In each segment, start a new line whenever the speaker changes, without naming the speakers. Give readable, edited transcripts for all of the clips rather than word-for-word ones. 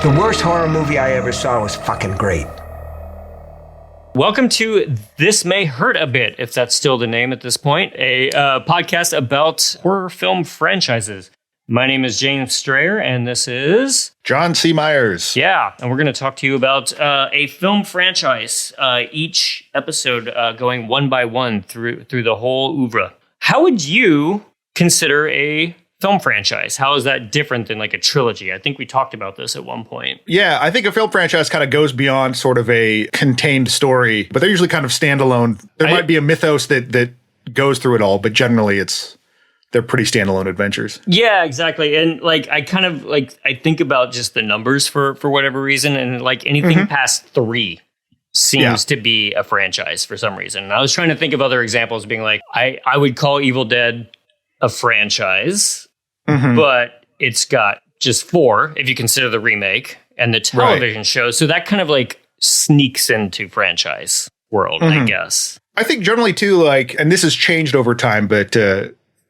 The worst horror movie I ever saw was fucking great.
Welcome to This May Hurt a Bit, if that's still the name at this point, a podcast about horror film franchises. My name is James Strayer, and this is...
John C. Myers.
Yeah, and we're going to talk to you about a film franchise, each episode going one by one through the whole oeuvre. How would you consider a film franchise? How is that different than like a trilogy? I think we talked about this at one point.
Yeah, I think a film franchise kind of goes beyond sort of a contained story, but they're usually kind of standalone. There might be a mythos that goes through it all, but generally they're pretty standalone adventures.
Yeah, exactly. And like I kind of like I think about just the numbers for whatever reason, and like anything past 3 seems to be a franchise for some reason. And I was trying to think of other examples being like I would call Evil Dead a franchise. But it's got just 4, if you consider the remake and the television show. So that kind of like sneaks into franchise world, I guess. I
think generally too, like, and this has changed over time, but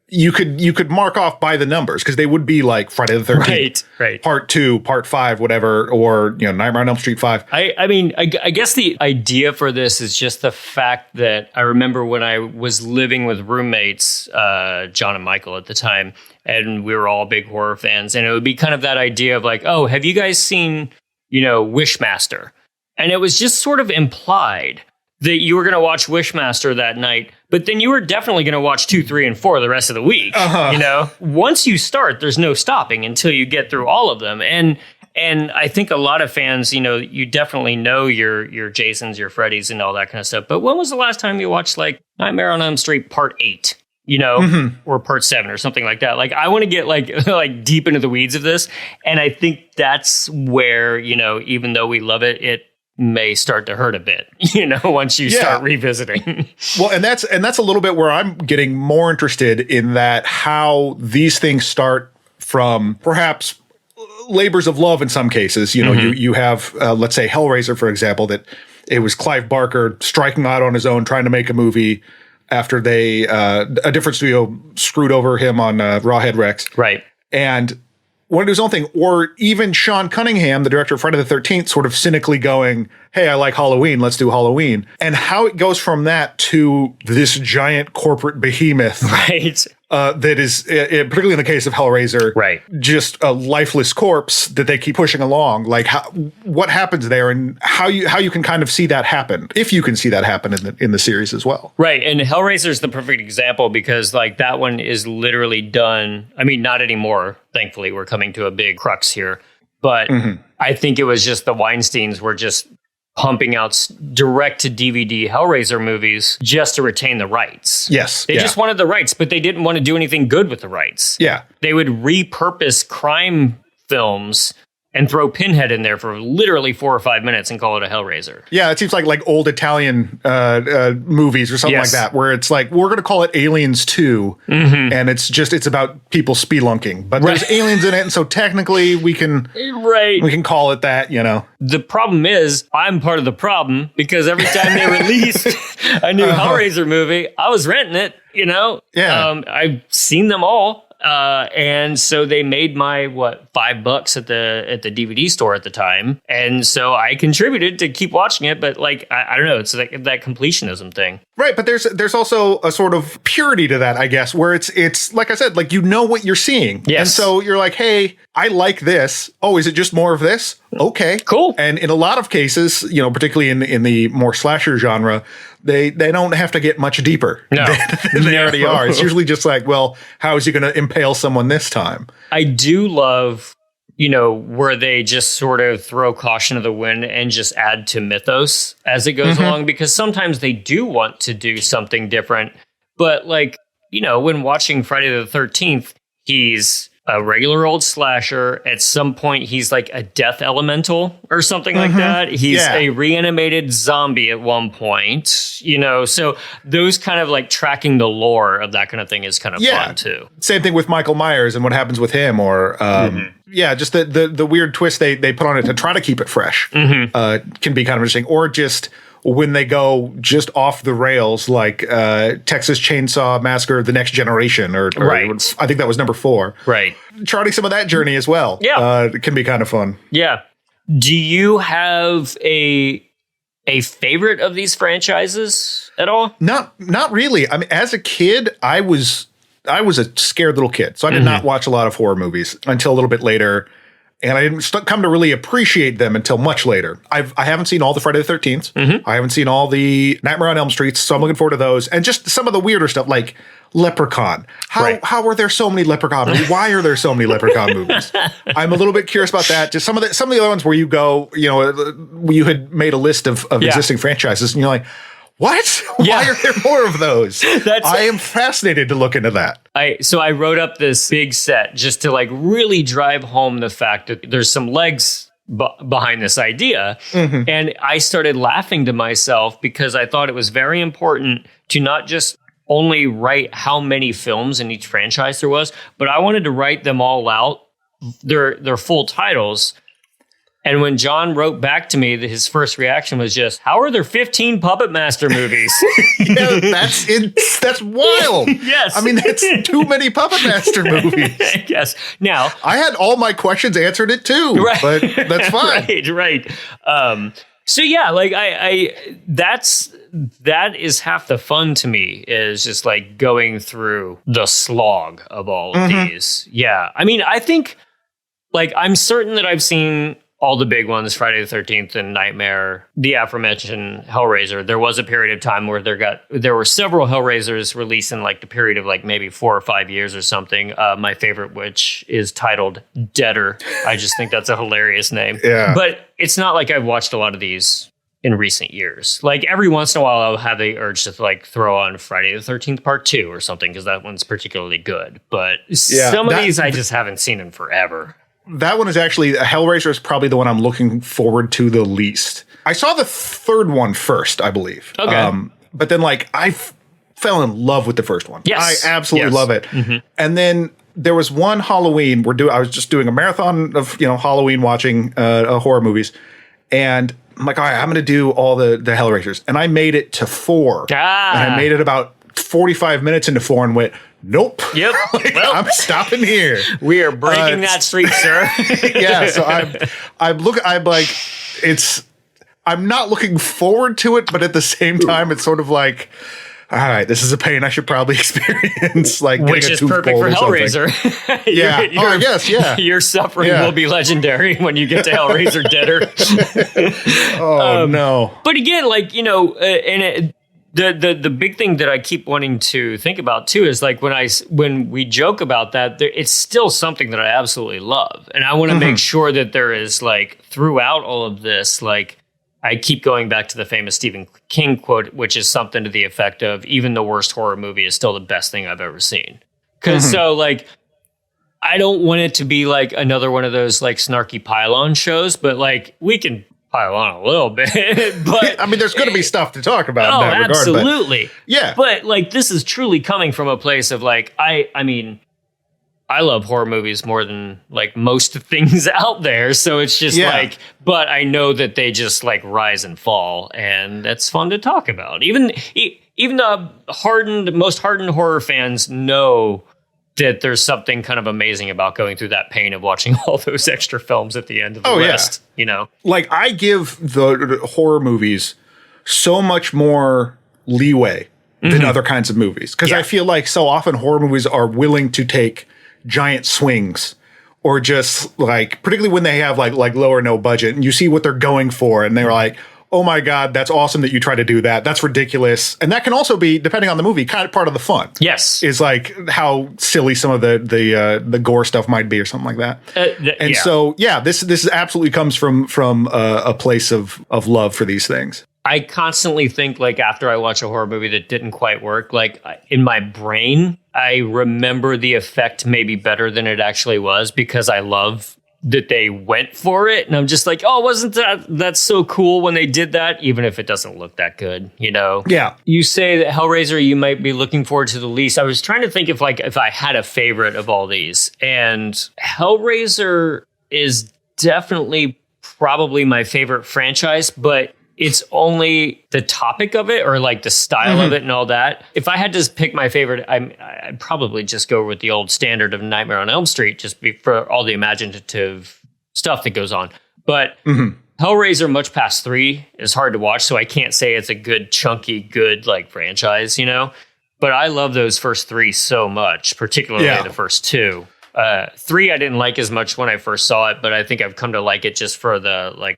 you could mark off by the numbers because they would be like Friday the 13th,
right.
Part 2, Part 5, whatever, or Nightmare on Elm Street 5.
I mean, I guess the idea for this is just the fact that I remember when I was living with roommates, John and Michael at the time, and we were all big horror fans, and it would be kind of that idea of like, oh, have you guys seen, Wishmaster? And it was just sort of implied that you were going to watch Wishmaster that night, but then you were definitely going to watch 2, 3, and 4 the rest of the week. Once you start, there's no stopping until you get through all of them. And I think a lot of fans, you definitely know your Jasons, your Freddys, and all that kind of stuff. But when was the last time you watched like Nightmare on Elm Street Part 8? Or Part 7 or something like that. Like, I want to get like deep into the weeds of this. And I think that's where, even though we love it, it may start to hurt a bit, once you start revisiting.
Well, and that's a little bit where I'm getting more interested in that, how these things start from perhaps labors of love in some cases. You have, let's say Hellraiser, for example, that it was Clive Barker striking out on his own, trying to make a movie after a different studio screwed over him on Rawhead Rex.
Right.
And wanted to do his own thing. Or even Sean Cunningham, the director of Friday the 13th, sort of cynically going, hey, I like Halloween, let's do Halloween. And how it goes from that to this giant corporate behemoth.
Right.
That is, particularly in the case of Hellraiser,
right,
just a lifeless corpse that they keep pushing along. Like, what happens there, and how you can kind of see that happen, if you can see that happen in the series as well.
Right, and Hellraiser is the perfect example because like that one is literally done. I mean, not anymore. Thankfully, we're coming to a big crux here, but I think it was just the Weinsteins were just pumping out direct to DVD Hellraiser movies just to retain the rights.
Yes.
They just wanted the rights, but they didn't want to do anything good with the rights.
Yeah.
They would repurpose crime films and throw Pinhead in there for literally 4 or 5 minutes and call it a Hellraiser.
Yeah, it seems like old Italian movies or something like that, where it's like, we're going to call it Aliens 2, and it's about people spelunking. But there's aliens in it, and so technically we can call it that,
The problem is, I'm part of the problem, because every time they released a new Hellraiser movie, I was renting it,
Yeah.
I've seen them all. And so they made my $5 at the DVD store at the time, and so I contributed to keep watching it. But like I don't know, it's like that completionism thing,
right? But there's also a sort of purity to that, I guess, where it's like I said, like what you're seeing, and so you're like, hey, I like this. Oh, is it just more of this? Okay,
cool.
And in a lot of cases, particularly in the more slasher genre, they don't have to get much deeper than they already are. It's usually just like, well, how is he going to impale someone this time?
I do love, where they just sort of throw caution to the wind and just add to mythos as it goes along, because sometimes they do want to do something different. But like, when watching Friday the 13th, he's a regular old slasher. At some point, he's like a death elemental or something like that. He's a reanimated zombie at one point, so those kind of like tracking the lore of that kind of thing is kind of fun too.
Same thing with Michael Myers and what happens with him, or just the weird twist they put on it to try to keep it fresh can be kind of interesting. Or just when they go just off the rails, like Texas Chainsaw Massacre: The Next Generation, or I think that was number 4.
Right.
Charting some of that journey as well.
Yeah.
It can be kind of fun.
Yeah. Do you have a favorite of these franchises at all?
Not really. I mean, as a kid, I was a scared little kid, so I did not watch a lot of horror movies until a little bit later, and I didn't come to really appreciate them until much later. I haven't seen all the Friday the 13th. I haven't seen all the Nightmare on Elm Street, so I'm looking forward to those, and just some of the weirder stuff like Leprechaun. How are there so many Leprechaun movies? Why are there so many Leprechaun movies? I'm a little bit curious about that. Just some of the other ones where you go, you had made a list of existing franchises, and you're like, what? Why are there more of those? I am fascinated to look into that.
So I wrote up this big set just to like really drive home the fact that there's some legs behind this idea. And I started laughing to myself because I thought it was very important to not just only write how many films in each franchise there was, but I wanted to write them all out, their full titles. And when John wrote back to me, his first reaction was just, how are there 15 Puppet Master movies?
Yeah, that's wild.
Yes.
I mean, that's too many Puppet Master movies.
Yes. Now,
I had all my questions answered it too, but that's fine.
Right. So yeah, like that is half the fun to me, is just like going through the slog of all of these. Yeah. I mean, I think like I'm certain that I've seen all the big ones, Friday the 13th and Nightmare, the aforementioned Hellraiser. There was a period of time where there were several Hellraisers released in like the period of like maybe 4 or 5 years or something. My favorite, which is titled Deader. I just think that's a hilarious name.
Yeah.
But it's not like I've watched a lot of these in recent years. Like every once in a while, I'll have the urge to like throw on Friday the 13th Part 2 or something, because that one's particularly good. But some of these I just haven't seen in forever.
That one is actually, Hellraiser is probably the one I'm looking forward to the least. I saw the third one first, I believe.
Okay.
But then like I fell in love with the first one.
Yes.
I absolutely love it. And then there was one Halloween I was just doing a marathon of, Halloween watching horror movies. And I'm like, all right, I'm going to do all the Hellraisers. And I made it to 4. And I made it about 45 minutes into 4 and went, nope.
Yep.
I'm stopping here.
We are breaking that streak, sir.
Yeah. So I'm not looking forward to it, but at the same time, it's sort of like, all right, this is a pain I should probably experience. Like,
which is perfect for Hellraiser.
Yeah. I guess. Yeah.
Your suffering will be legendary when you get to Hellraiser Deader.
No.
But again, like, the big thing that I keep wanting to think about too is like when we joke about that, it's still something that I absolutely love, and I want to make sure that there is like throughout all of this, like I keep going back to the famous Stephen King quote, which is something to the effect of, "Even the worst horror movie is still the best thing I've ever seen." Because so like I don't want it to be like another one of those like snarky pile-on shows, but like we can pile on a little bit, but
I mean, there's going to be stuff to talk about in that regard.
Absolutely.
Yeah.
But like, this is truly coming from a place of like, I mean, I love horror movies more than like most things out there. So it's just like, but I know that they just like rise and fall, and that's fun to talk about. Even the most hardened horror fans know that there's something kind of amazing about going through that pain of watching all those extra films at the end of the list, Like, I give the horror movies so much more leeway than other kinds of movies. Because I feel like so often horror movies are willing to take giant swings, or just like, particularly when they have like low or no budget, and you see what they're going for, and they're like, oh my God, that's awesome that you try to do that. That's ridiculous. And that can also be, depending on the movie, kind of part of the fun. Yes.
Is like how silly some of the gore stuff might be or something like that. So, this absolutely comes from a place of love for these things.
I constantly think, like, after I watch a horror movie that didn't quite work, like, in my brain, I remember the effect maybe better than it actually was, because I love that they went for it. And I'm just like, oh, wasn't that's so cool when they did that, even if it doesn't look that good, Yeah. You say that Hellraiser you might be looking forward to the least. I was trying to think if I had a favorite of all these. And Hellraiser is definitely probably my favorite franchise, but it's only the topic of it, or like the style of it and all that. If I had to pick my favorite, I'd probably just go with the old standard of Nightmare on Elm Street, just for all the imaginative stuff that goes on. But Hellraiser, much past 3, is hard to watch, so I can't say it's a good, chunky, good like franchise, you know? But I love those first 3 so much, particularly the first 2. 3 I didn't like as much when I first saw it, but I think I've come to like it just for the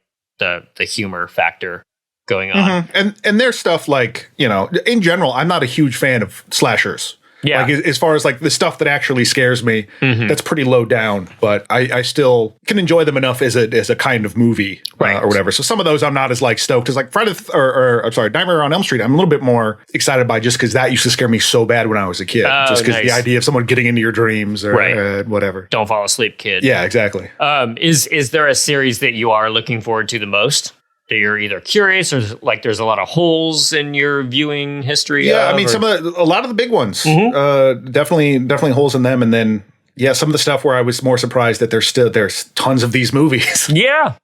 humor factor going on.
And there's stuff like, you know, in general, I'm not a huge fan of slashers.
Yeah.
Like as far as like the stuff that actually scares me, that's pretty low down, but I still can enjoy them enough as a kind of movie or whatever. So some of those I'm not as like stoked as like Nightmare on Elm Street. I'm a little bit more excited by just because that used to scare me so bad when I was a kid. Just because the idea of someone getting into your dreams or whatever.
Don't fall asleep, kid.
Yeah, exactly.
Is there a series that you are looking forward to the most? That you're either curious or like there's a lot of holes in your viewing history?
Yeah, I mean, a lot of the big ones, definitely holes in them. And then, some of the stuff where I was more surprised that there's tons of these movies.
Yeah.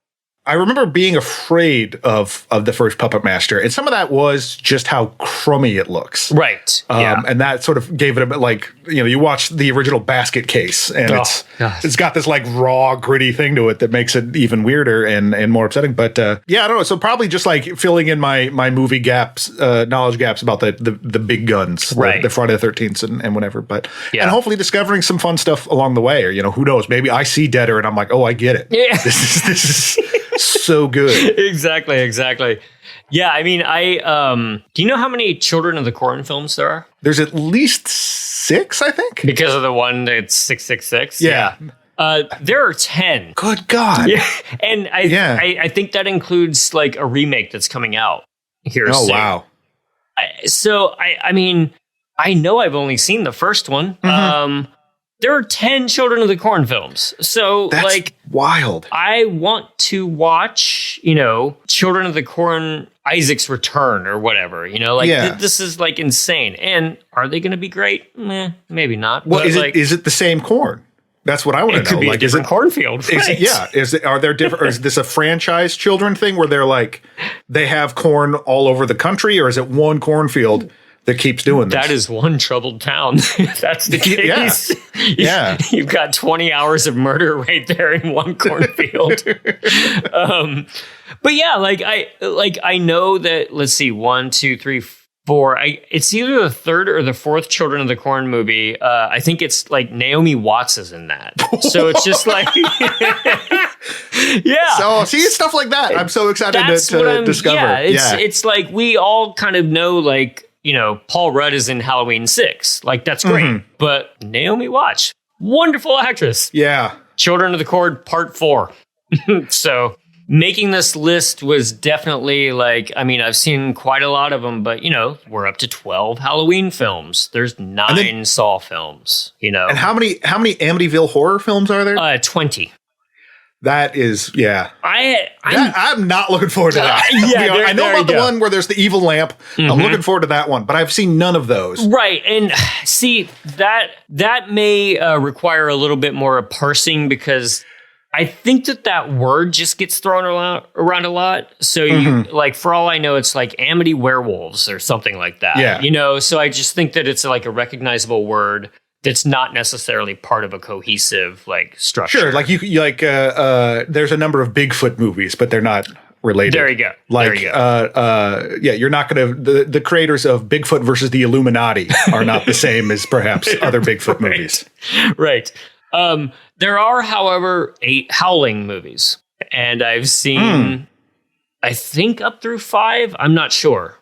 I remember being afraid of the first Puppet Master, and some of that was just how crummy it looks.
Right.
And that sort of gave it a bit like, you know, you watch the original Basket Case, and it's got this like raw, gritty thing to it that makes it even weirder and more upsetting. But I don't know. So probably just like filling in my movie gaps, knowledge gaps about the big guns, the Friday the 13th and whatever. But and hopefully discovering some fun stuff along the way, or you know, who knows? Maybe I see Deader and I'm like, oh, I get it.
Yeah.
This is so good.
Exactly. Yeah, I mean, do you know how many Children of the Corn films there are?
There's at least 6, I think.
Because of the one that's 666?
Yeah.
There are 10.
Good God.
Yeah. And I think that includes like a remake that's coming out here soon.
Oh, wow.
I mean, I know I've only seen the first one. There are 10 Children of the Corn films. So,
that's
like,
wild.
I want to watch, you know, Children of the Corn, Isaac's Return or whatever, you know, like this is like insane. And are they going to be great? Maybe not.
Well, is it the same corn? That's what I want to know.
It could be a different cornfield. Right?
Are there different, or is this a franchise children thing where they're like, they have corn all over the country, or is it one cornfield that keeps doing this?
That is one troubled town. That's the case.
Yeah.
You've got 20 hours of murder right there in one cornfield. But yeah, I know that, let's see, 1, 2, 3, 4. It's either the third or the fourth Children of the Corn movie. I think it's like Naomi Watts is in that. So it's just like, yeah.
So see stuff like that. I'm so excited to discover.
Yeah, it's like we all kind of know, like, you know, Paul Rudd is in Halloween 6. Like, that's great. But Naomi Watts, wonderful actress.
Yeah.
Children of the Corn Part 4. So making this list was definitely like, I mean, I've seen quite a lot of them, but, you know, we're up to 12 Halloween films. There's 9 Saw films, you know.
And how many Amityville horror films are there?
20.
That is, I'm not looking forward to that.
Yeah,
I know about the one where there's the evil lamp. I'm looking forward to that one, but I've seen none of those.
Right, and see, that may require a little bit more parsing, because I think that word just gets thrown around a lot. So you, like, for all I know, it's like Amity werewolves or something like that.
Yeah.
You know, so I just think that it's like a recognizable word that's not necessarily part of a cohesive like structure.
Sure, like you like there's a number of Bigfoot movies, but they're not related.
There you go.
Like you're not going to the creators of Bigfoot versus the Illuminati are not the same as perhaps other Bigfoot movies.
Right. There are, however, 8 Howling movies, and I've seen I think up through 5. I'm not sure.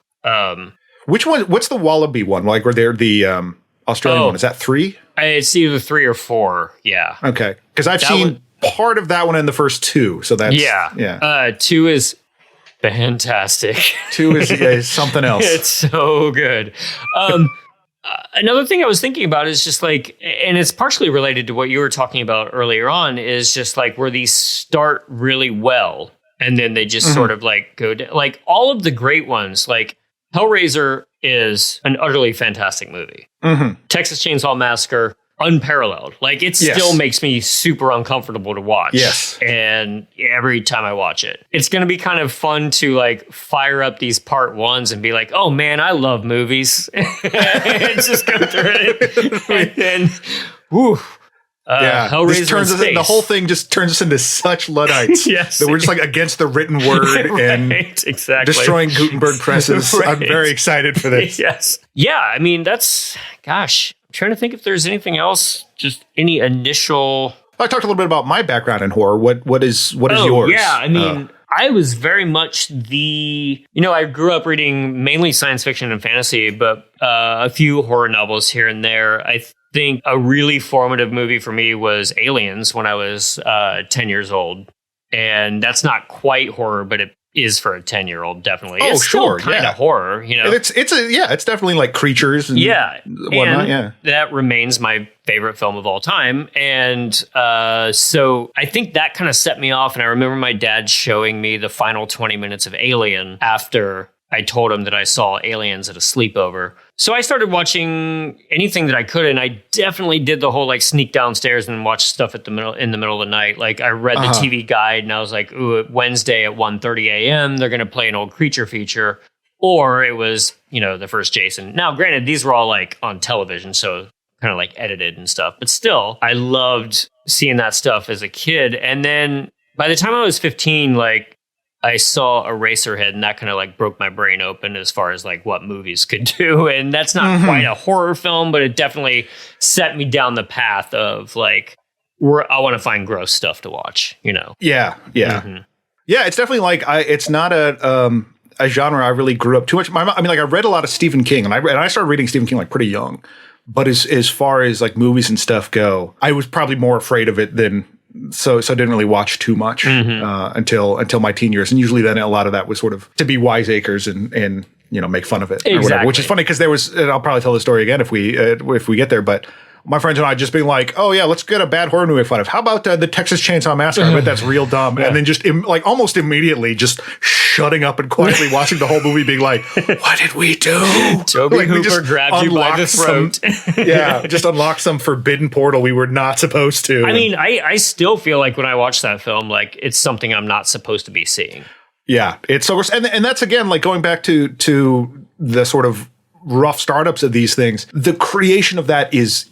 Which one? What's the Wallaby one? Like where they're the Australian one, is that 3?
It's either 3 or 4. Yeah.
Okay. Because I've seen part of that one in the first 2. So that's
2 is fantastic.
2 is something else.
It's so good. Another thing I was thinking about is just like, and it's partially related to what you were talking about earlier on, is just like where these start really well and then they just sort of like go down. Like all of the great ones, like Hellraiser is an utterly fantastic movie. Texas Chainsaw Massacre, unparalleled. Like it still makes me super uncomfortable to watch.
Yes.
And every time I watch it, it's going to be kind of fun to like fire up these part 1s and be like, oh man, I love movies. And just go through it. And then, whew. Hellraiser in space.
The whole thing just turns us into such Luddites.
Yes.
That we're just like against the written word and
exactly.
destroying Gutenberg presses.
Right.
I'm very excited for this.
Yes. Yeah, I mean, I'm trying to think if there's anything else, just any initial...
I talked a little bit about my background in horror. What is yours?
Yeah, I mean... I was very much I grew up reading mainly science fiction and fantasy, but a few horror novels here and there. I think a really formative movie for me was Aliens when I was 10 years old. And that's not quite horror, but it is for a 10-year-old, definitely.
Oh,
it's
sure.
still kind of horror,
It's definitely like creatures and whatnot. Yeah.
That remains my favorite film of all time. And so I think that kind of set me off. And I remember my dad showing me the final 20 minutes of Alien after I told him that I saw Aliens at a sleepover. So I started watching anything that I could, and I definitely did the whole like sneak downstairs and watch stuff in the middle of the night. Like I read the TV guide, and I was like, "Ooh, Wednesday at 1:30 a.m. they're going to play an old creature feature," or it was the first Jason. Now, granted, these were all like on television, so kind of like edited and stuff, but still, I loved seeing that stuff as a kid. And then by the time I was 15, like, I saw Eraserhead, and that kind of like broke my brain open as far as like what movies could do. And that's not quite a horror film, but it definitely set me down the path of like, I want to find gross stuff to watch, Yeah.
Yeah. Yeah. It's definitely like, it's not a genre I really grew up too much. I read a lot of Stephen King, and I started reading Stephen King like pretty young. But as far as like movies and stuff go, I was probably more afraid of it than. So I didn't really watch too much until my teen years, and usually then a lot of that was sort of to be wiseacres and make fun of it or whatever. Which is funny because there was, and I'll probably tell the story again if we get there, but my friends and I just being like, oh yeah, let's get a bad horror movie to make fun of. How about the Texas Chainsaw Massacre? I bet that's real dumb. Yeah. And then just almost immediately just shutting up and quietly watching the whole movie being like, what did we do?
Toby Hooper grabbed you by the throat.
Just unlocked some forbidden portal we were not supposed to.
I mean, I still feel like when I watch that film, like it's something I'm not supposed to be seeing.
Yeah, it's so, and that's again, like going back to the sort of rough startups of these things, the creation of that is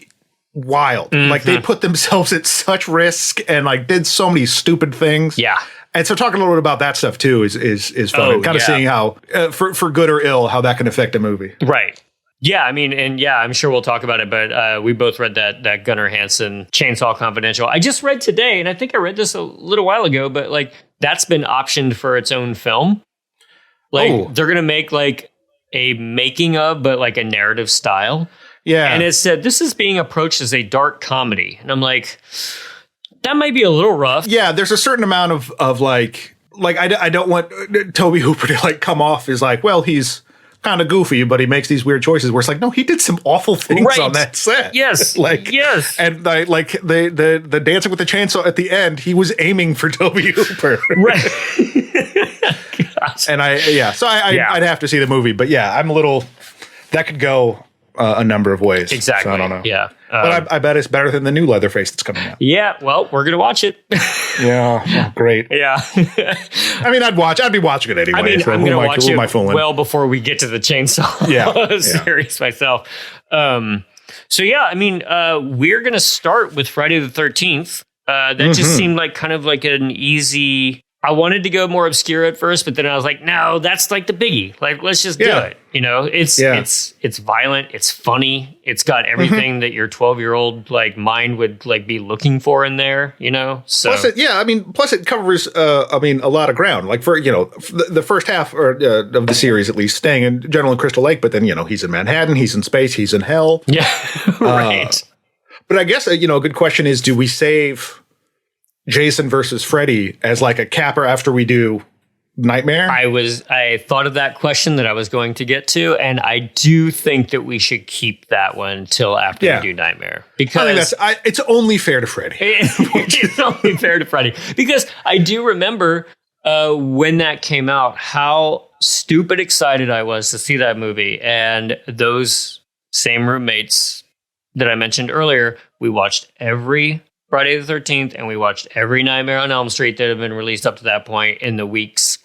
wild. Like they put themselves at such risk and like did so many stupid things.
Yeah.
And so talking a little bit about that stuff too is fun. And kind of seeing how for good or ill, how that can affect a movie.
Right. Yeah, I mean, and yeah, I'm sure we'll talk about it, but we both read that Gunnar Hansen Chainsaw Confidential. I just read today, and I think I read this a little while ago, but like that's been optioned for its own film. Like they're going to make like a making of, but like a narrative style. Yeah. And it said, this is being approached as a dark comedy. And I'm like, that might be a little rough.
Yeah, there's a certain amount of like I don't want Toby Hooper to like come off as like, well, he's kind of goofy, but he makes these weird choices where it's like, no, he did some awful things on that set.
Yes.
Yes. And like the dancing with the chainsaw at the end, he was aiming for Toby Hooper.
Right.
And I'd have to see the movie, but yeah, I'm a little, that could go a number of ways.
Exactly.
So I don't know.
Yeah.
But I bet it's better than the new Leatherface that's coming out.
Yeah. Well, we're going to watch it.
Yeah. Oh, great.
Yeah.
I mean, I'd be watching it anyway.
I mean, so I'm going to watch it well before we get to the Chainsaw series myself. So yeah, I mean, we're going to start with Friday the 13th. That just seemed like kind of like an easy, I wanted to go more obscure at first, but then I was like, no, that's like the biggie. Like, let's just do it. You know, it's violent. It's funny. It's got everything that your 12-year-old like mind would like be looking for in there, you know? So
plus it covers, a lot of ground, like for, the first half of the series, at least staying in general in Crystal Lake, but then, he's in Manhattan, he's in space, he's in hell.
Yeah. Right.
But I guess, a good question is, do we save Jason versus Freddy as like a capper after we do Nightmare?
I thought of that question that I was going to get to, and I do think that we should keep that one till after we do Nightmare, because
I think it's only fair to Freddy.
It's only fair to Freddy, because I do remember when that came out, how stupid excited I was to see that movie, and those same roommates that I mentioned earlier, we watched every Friday the 13th, and we watched every Nightmare on Elm Street that had been released up to that point in the weeks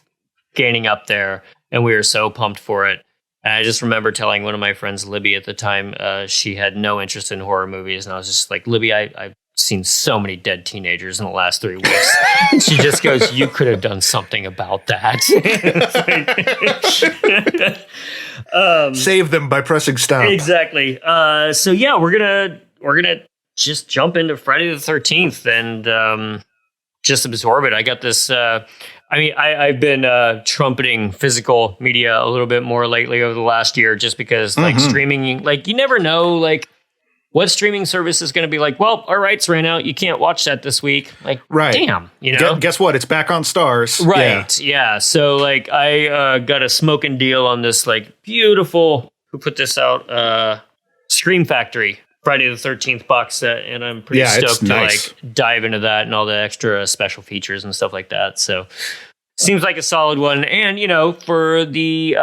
gaining up there, and we were so pumped for it. And I just remember telling one of my friends, Libby, at the time, she had no interest in horror movies, and I was just like, Libby, I seen so many dead teenagers in the last 3 weeks. And she just goes, you could have done something about that.
Save them by pressing stop.
Exactly. So yeah, we're gonna just jump into Friday the 13th and just absorb it. I got this. I've been trumpeting physical media a little bit more lately over the last year, just because like streaming, like you never know, like what streaming service is going to be like, well, our rights ran out. You can't watch that this week. Like, damn, you know?
Guess what? It's back on Stars.
Right. Yeah. So like I got a smoking deal on this like beautiful, who put this out? Scream Factory Friday the 13th box set. And I'm pretty stoked to like dive into that and all the extra special features and stuff like that. So seems like a solid one. And, you know, for the,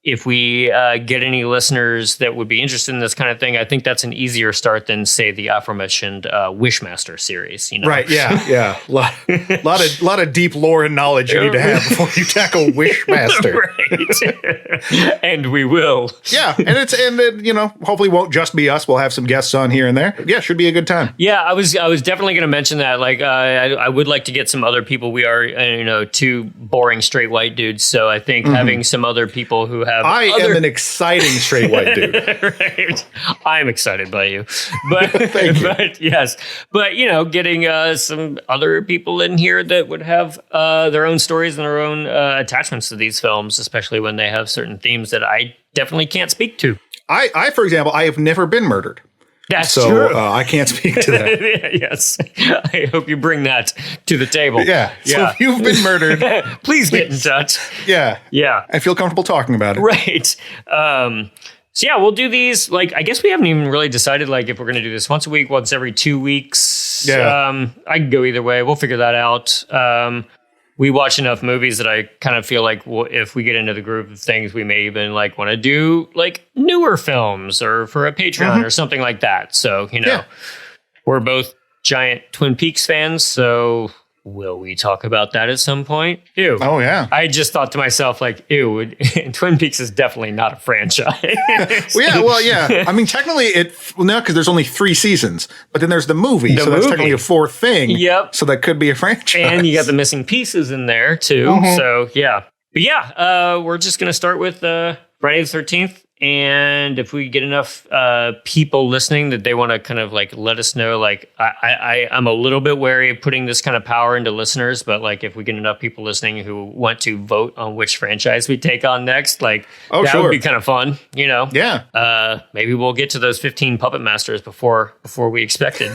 if we get any listeners that would be interested in this kind of thing, I think that's an easier start than, say, the aforementioned Wishmaster series. You know?
Right, yeah. lot of deep lore and knowledge you need to have before you tackle Wishmaster.
Right. And we will.
Yeah, and then, you know, hopefully won't just be us. We'll have some guests on here and there. Yeah, should be a good time.
Yeah, I was definitely going to mention that. Like, I would like to get some other people. We are, you know, two boring straight white dudes, so I think having some other people who have
I am an exciting straight white dude.
Right. I'm excited by you. But
Thank you.
But yes. But you know, getting some other people in here that would have their own stories and their own attachments to these films, especially when they have certain themes that I definitely can't speak to.
I for example, I have never been murdered.
That's
true.
So
I can't speak to that.
Yes. I hope you bring that to the table.
Yeah. So if you've been murdered,
please get in touch.
Yeah.
Yeah.
I feel comfortable talking about it.
Right. So yeah, we'll do these. Like, I guess we haven't even really decided like if we're going to do this once a week, once every 2 weeks.
Yeah.
I can go either way. We'll figure that out. We watch enough movies that I kind of feel like if we get into the groove of things, we may even like want to do like newer films or for a Patreon or something like that. So, you know, we're both giant Twin Peaks fans. So will we talk about that at some point? Ew.
Oh, yeah.
I just thought to myself, like, ew, Twin Peaks is definitely not a franchise.
Well, yeah. I mean, technically, no, because there's only 3 seasons, but then there's the movie, so that's technically a 4th thing.
Yep.
So that could be a franchise.
And you got the missing pieces in there, too. So, yeah. But yeah, we're just going to start with Friday the 13th. And if we get enough people listening that they want to kind of like let us know, like I'm a little bit wary of putting this kind of power into listeners, but like if we get enough people listening who want to vote on which franchise we take on next, like that would be kind of fun, you know?
Yeah.
Maybe we'll get to those 15 Puppet Masters before we expected.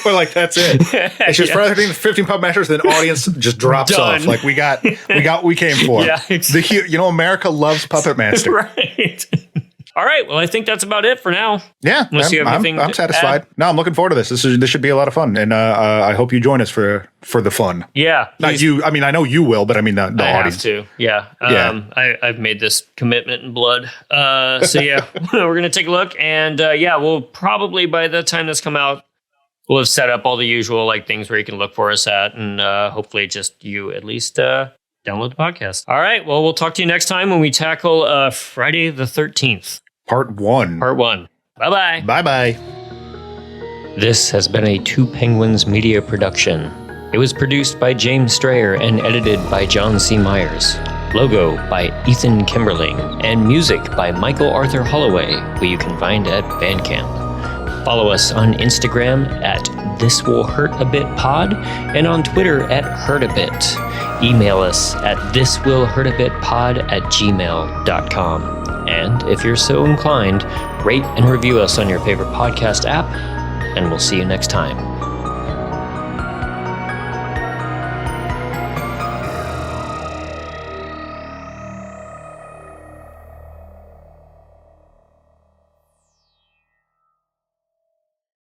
Or like that's it. It's just Friday 15 Puppet Masters, then audience just drops off. Like we got what we came for.
Yeah, exactly.
You know, America loves Puppet Master.
Right. All right. Well, I think that's about it for now.
Yeah.
Unless you have anything
I'm satisfied. No, I'm looking forward to this. This should be a lot of fun. And I hope you join us for the fun.
Yeah.
Not you. I mean, I know you will, but I mean the audience.
Have to. Yeah. I've made this commitment in blood. So yeah, we're going to take a look. And we'll probably by the time this come out, we'll have set up all the usual like things where you can look for us at. And hopefully just you at least download the podcast. All right. Well, we'll talk to you next time when we tackle Friday the 13th.
Part 1.
Bye-bye.
Bye-bye.
This has been a Two Penguins media production. It was produced by James Strayer and edited by John C. Myers. Logo by Ethan Kimberling and music by Michael Arthur Holloway, who you can find at Bandcamp. Follow us on Instagram at thiswillhurtabitpod and on Twitter at hurtabit. Email us at thiswillhurtabitpod@gmail.com. And if you're so inclined, rate and review us on your favorite podcast app, and we'll see you next time.